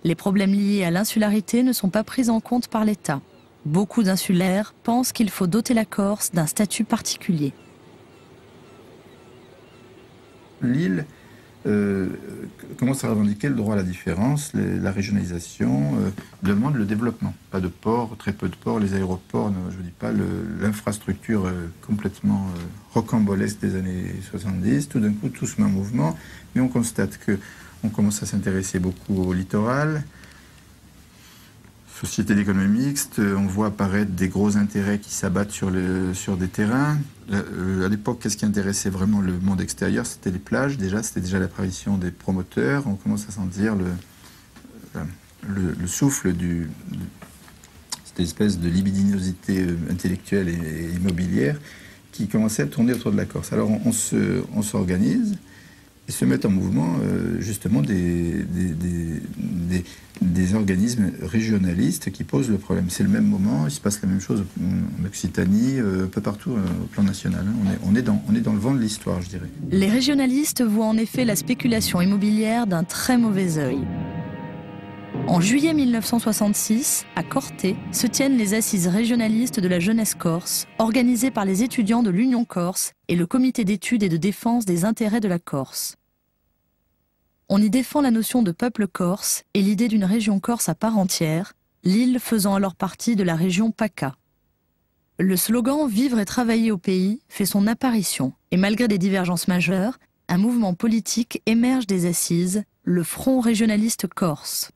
Les problèmes liés à l'insularité ne sont pas pris en compte par l'État. Beaucoup d'insulaires pensent qu'il faut doter la Corse d'un statut particulier. L'île commence à revendiquer le droit à la différence, la régionalisation, demande le développement. Pas de ports, très peu de ports, les aéroports, je ne dis pas l'infrastructure complètement rocambolesque des années 70. Tout d'un coup, tout se met en mouvement, mais on constate qu'on commence à s'intéresser beaucoup au littoral. Société d'économie mixte, on voit apparaître des gros intérêts qui s'abattent sur des terrains. À l'époque, qu'est-ce qui intéressait vraiment le monde extérieur? C'était les plages, c'était déjà l'apparition des promoteurs. On commence à sentir le souffle cette espèce de libidinosité intellectuelle et immobilière qui commençait à tourner autour de la Corse. Alors on s'organise et se mettent en mouvement justement des organismes régionalistes qui posent le problème. C'est le même moment, il se passe la même chose en Occitanie, un peu partout au plan national. On est dans le vent de l'histoire, je dirais. Les régionalistes voient en effet la spéculation immobilière d'un très mauvais œil. En juillet 1966, à Corté, se tiennent les assises régionalistes de la jeunesse corse, organisées par les étudiants de l'Union Corse et le comité d'études et de défense des intérêts de la Corse. On y défend la notion de peuple corse et l'idée d'une région corse à part entière, l'île faisant alors partie de la région PACA. Le slogan « Vivre et travailler au pays » fait son apparition et malgré des divergences majeures, un mouvement politique émerge des assises, le Front régionaliste corse.